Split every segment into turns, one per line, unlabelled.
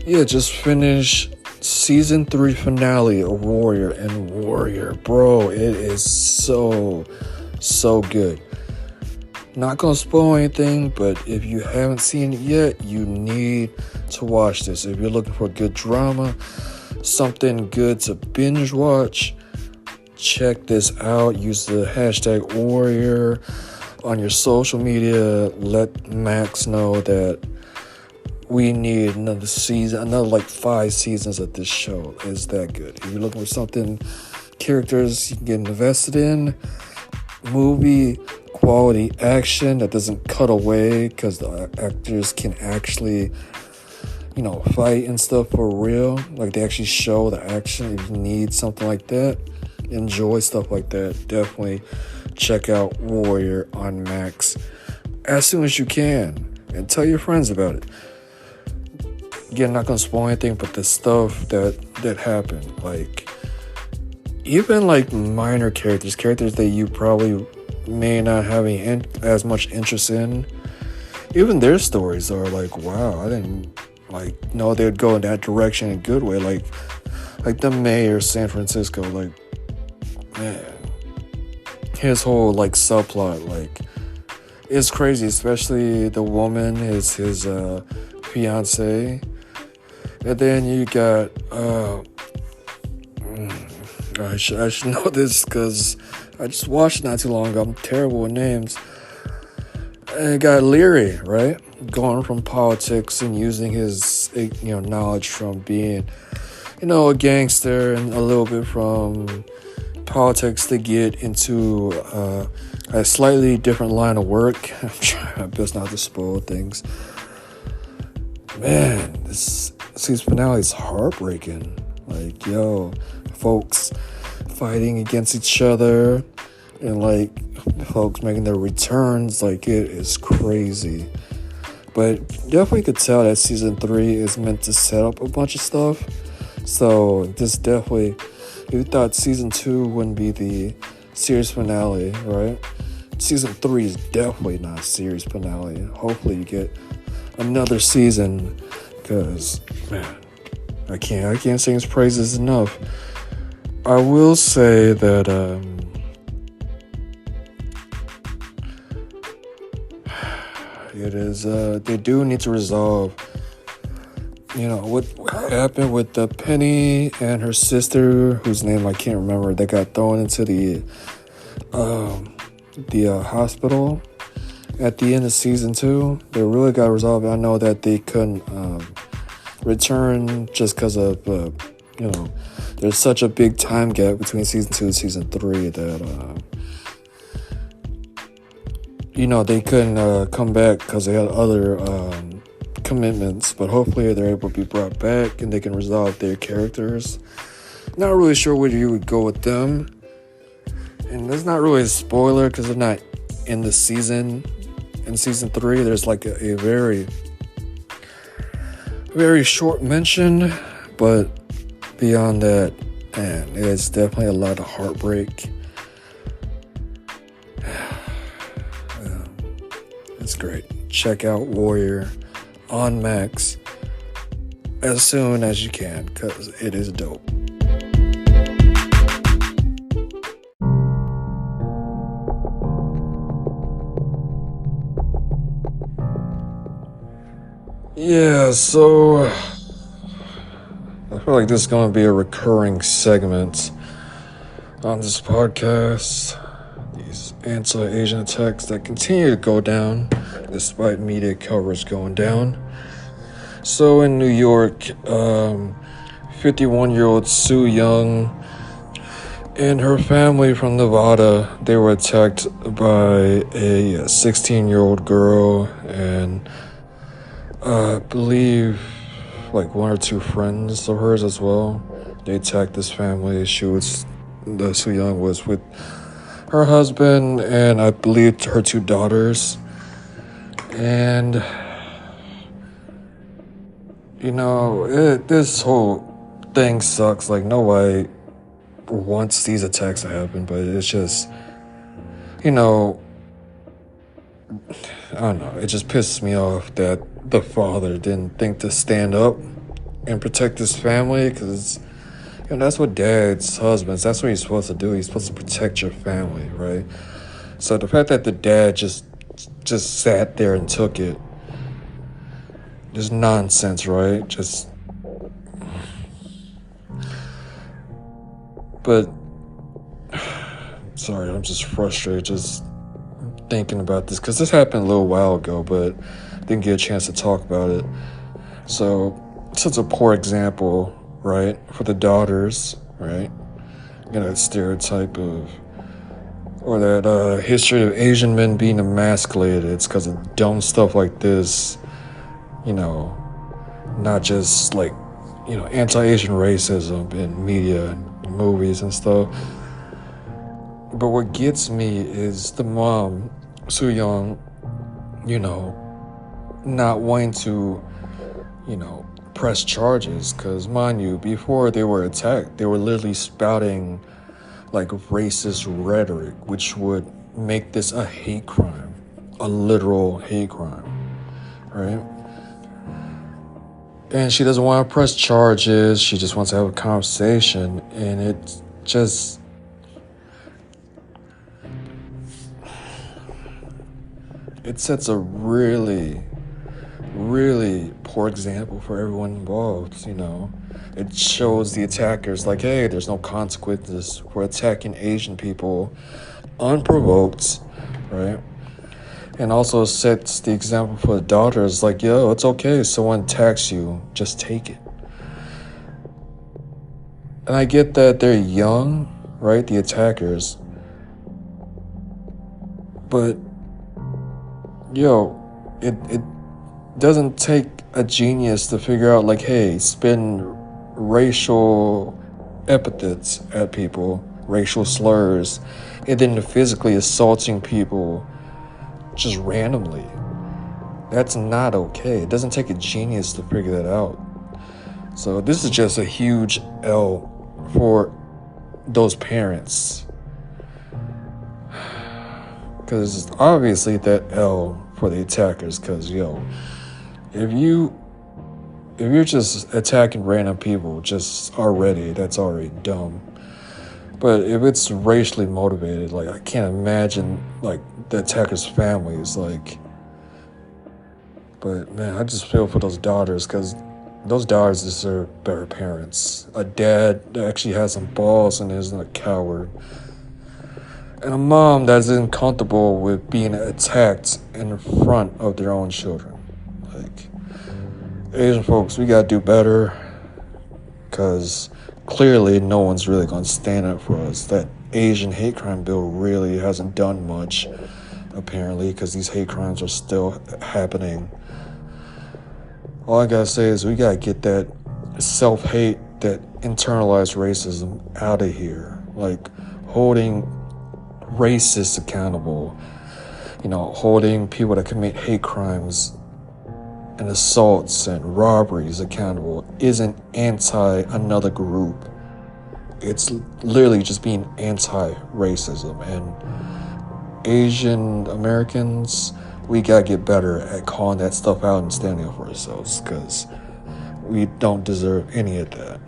Yeah, just finished season 3 finale of Warrior, and Warrior, bro, it is so good. Not gonna spoil anything, but if you haven't seen it yet, you need to watch this. If you're looking for good drama, something good to binge watch, check this out. Use the hashtag Warrior on your social media. Let Max know that we need another season, another like 5 seasons of this show. It's that good. If you're looking for something, characters you can get invested in, movie quality action that doesn't cut away because the actors can actually, fight and stuff for real. Like they actually show the action. If you need something like that, enjoy stuff like that, definitely check out Warrior on Max as soon as you can and tell your friends about it. Again, not gonna spoil anything, but the stuff that happened, like even like minor characters that you probably may not have as much interest in, even their stories are like, wow, I didn't know they'd go in that direction in a good way. Like the mayor of San Francisco, like, man, his whole like subplot, like, it's crazy, especially the woman is his fiance. And then you got I should know this because I just watched it not too long ago. I'm terrible with names. And you got Leary, right? Going from politics and using his knowledge from being a gangster and a little bit from politics to get into a slightly different line of work. I'm trying my best not to spoil things. Man, this season finale is heartbreaking. Like, folks fighting against each other and like folks making their returns, like it is crazy. But definitely could tell that season 3 is meant to set up a bunch of stuff. So this definitely, if you thought season 2 wouldn't be the series finale, right? Season 3 is definitely not a series finale. Hopefully you get another season, because man, I can't sing his praises enough. I will say that it is they do need to resolve what happened with the Penny and her sister, whose name I can't remember, that got thrown into the hospital at the end of season 2. They really got to resolve it. I know that they couldn't return just because of there's such a big time gap between season 2 and season 3 that they couldn't come back because they had other commitments. But hopefully they're able to be brought back and they can resolve their characters. Not really sure where you would go with them, and that's not really a spoiler because they're not in the season. In season 3, there's like a very, very short mention, but beyond that, man, it's definitely a lot of heartbreak. It's great. Check out Warrior on Max as soon as you can, because it is dope. Yeah, so I feel like this is going to be a recurring segment on this podcast. These anti-Asian attacks that continue to go down despite media coverage going down. So in New York, 51-year-old Sue Young and her family from Nevada, they were attacked by a 16-year-old girl and I believe like 1 or 2 friends of hers as well. They attacked this family. Sue Young was with her husband and I believe her 2 daughters. And this whole thing sucks. Like, nobody wants these attacks to happen, but it's just, I don't know. It just pisses me off that the father didn't think to stand up and protect his family, because that's what dads, husbands, that's what he's supposed to do. He's supposed to protect your family, right? So the fact that the dad just sat there and took it, just nonsense, right? But sorry, I'm just frustrated just thinking about this, because this happened a little while ago, but didn't get a chance to talk about it. So such a poor example, right, for the daughters, right? That stereotype of, or that history of Asian men being emasculated. It's because of dumb stuff like this, not just like, anti-Asian racism in media and movies and stuff. But what gets me is the mom, Soo Young, not wanting to, press charges. Because, mind you, before they were attacked, they were literally spouting like racist rhetoric, which would make this a hate crime, a literal hate crime, right? And she doesn't want to press charges. She just wants to have a conversation. And it just... it sets a really, really poor example for everyone involved, It shows the attackers like, hey, there's no consequences for attacking Asian people unprovoked, right? And also sets the example for the daughters like, yo, it's okay if someone attacks you, just take it. And I get that they're young, right, the attackers. But, it doesn't take a genius to figure out, like, hey, spin racial epithets at people, racial slurs, and then physically assaulting people just randomly. That's not okay. It doesn't take a genius to figure that out. So this is just a huge L for those parents. Because obviously that L for the attackers, because, if you're just attacking random people that's already dumb. But if it's racially motivated, like, I can't imagine, like, the attackers' families, like... But, man, I just feel for those daughters, because those daughters deserve better parents. A dad that actually has some balls and isn't a coward. And a mom that isn't comfortable with being attacked in front of their own children. Like, Asian folks, we gotta do better, because clearly no one's really gonna stand up for us. That Asian hate crime bill really hasn't done much, apparently, because these hate crimes are still happening. All I gotta say is we gotta get that self-hate, that internalized racism out of here. Like, holding racists accountable, holding people that commit hate crimes and assaults and robberies accountable isn't anti another group. It's literally just being anti-racism. And Asian Americans, we gotta get better at calling that stuff out and standing up for ourselves, because we don't deserve any of that.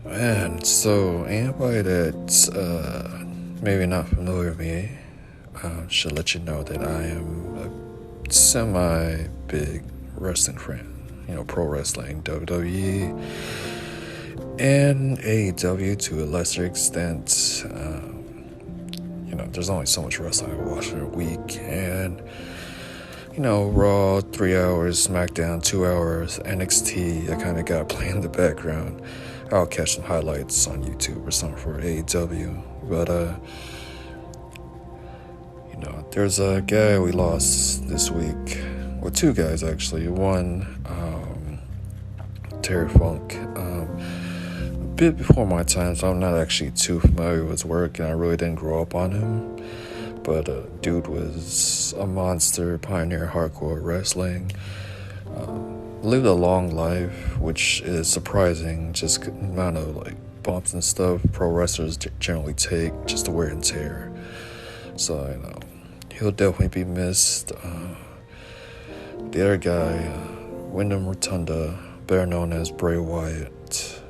Man, so anybody that's maybe not familiar with me, should let you know that I am a semi-big wrestling fan. Pro wrestling, WWE, and AEW to a lesser extent. There's only so much wrestling I watch in a week, and Raw 3 hours, SmackDown 2 hours, NXT I kind of got playing in the background. I'll catch some highlights on YouTube or something for AEW. But there's a guy we lost this week. Well, two guys actually. One, TerryFunk. A bit before my time, so I'm not actually too familiar with his work, and I really didn't grow up on him. But dude was a monster, pioneer hardcore wrestling. Lived a long life, which is surprising, just the amount of bumps and stuff pro wrestlers generally take, just the wear and tear. So, he'll definitely be missed. The other guy, Wyndham Rotunda, better known as Bray Wyatt,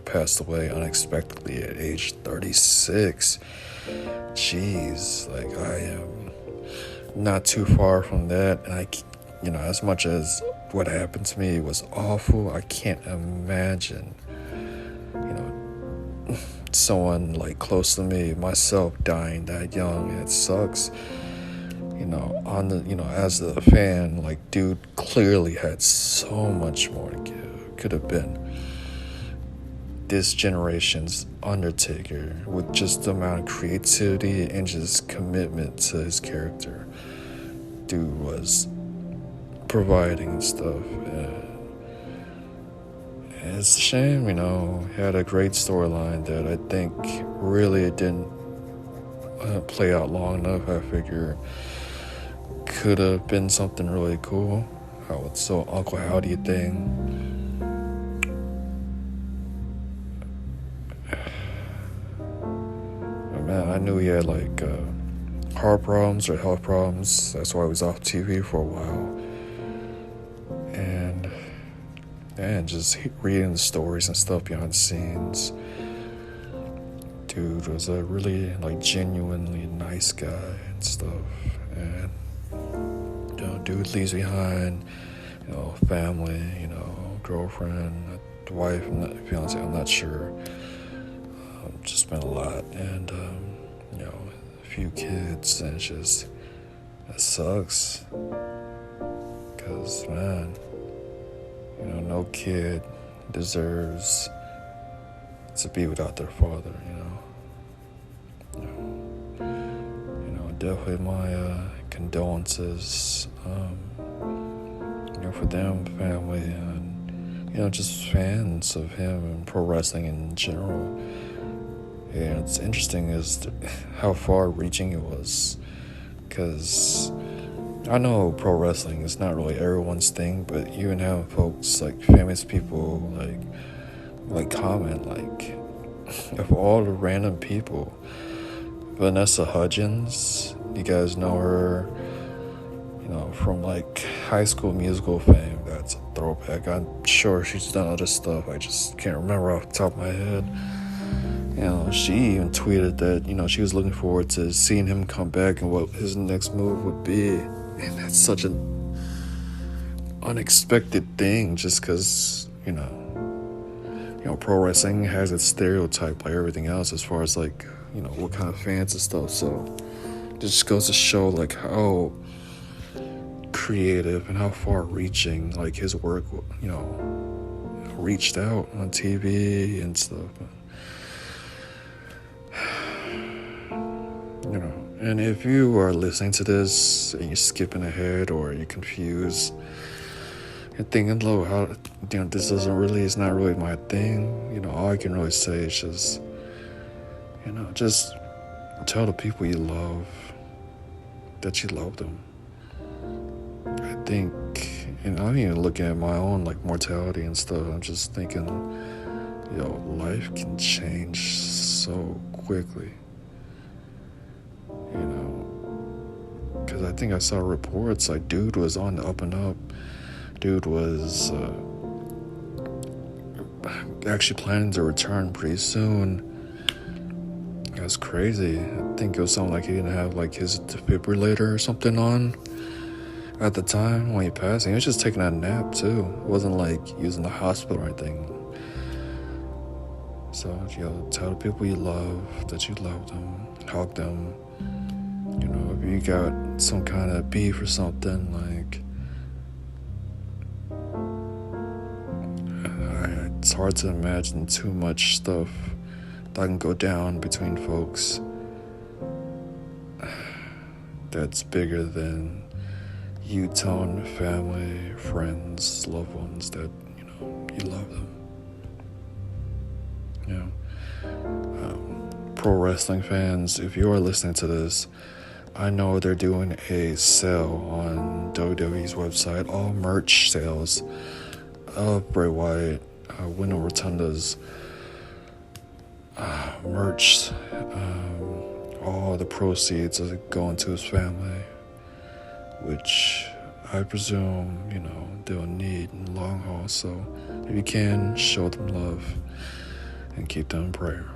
passed away unexpectedly at age 36. Jeez, I am not too far from that, and as much as what happened to me was awful, I can't imagine, someone close to me, myself, dying that young. It sucks. As a fan, dude clearly had so much more to give. Could have been this generation's Undertaker with just the amount of creativity and just commitment to his character. Dude was providing stuff. And it's a shame, he had a great storyline that I think really didn't play out long enough. I figure could have been something really cool. How it's so Uncle Howdy thing. Man, I knew he had heart problems or health problems. That's why he was off TV for a while. And just reading the stories and stuff behind the scenes. Dude was a really genuinely nice guy and stuff. And dude leaves behind, family, girlfriend, wife, fiance, I'm not sure. Just been a lot, and a few kids, and it sucks, because man, no kid deserves to be without their father. Definitely my condolences, for them, family, and just fans of him and pro wrestling in general. And it's interesting is how far-reaching it was, because I know pro wrestling is not really everyone's thing, but even having folks famous people comment of all the random people, Vanessa Hudgens, you guys know her, from High School Musical fame. That's a throwback. I'm sure she's done other stuff. I just can't remember off the top of my head. She even tweeted that, she was looking forward to seeing him come back and what his next move would be. And that's such an unexpected thing, just because, pro wrestling has its stereotype like everything else as far as what kind of fans and stuff. So it just goes to show how creative and how far reaching his work, reached out on TV and stuff. And if you are listening to this and you're skipping ahead or you're confused, you're thinking, how, this it's not really my thing, all I can really say is just tell the people you love that you love them. I think, I'm even looking at my own mortality and stuff. I'm just thinking, life can change so quickly. Because I think I saw reports dude was on the up and up. Dude was actually planning to return pretty soon. That's crazy. I think it was something he didn't have his defibrillator or something on at the time when he passed. He was just taking a nap too. It wasn't using the hospital or anything. So, tell the people you love that you love them, hug them. If you got some kind of beef or something, it's hard to imagine too much stuff that can go down between folks that's bigger than you telling family, friends, loved ones that, you love them. Pro wrestling fans, if you are listening to this, I know they're doing a sale on WWE's website, all merch sales of Bray Wyatt, Wyndham Rotunda's merch. All the proceeds are going to his family, which I presume, they'll need in the long haul. So if you can, show them love and keep them in prayer.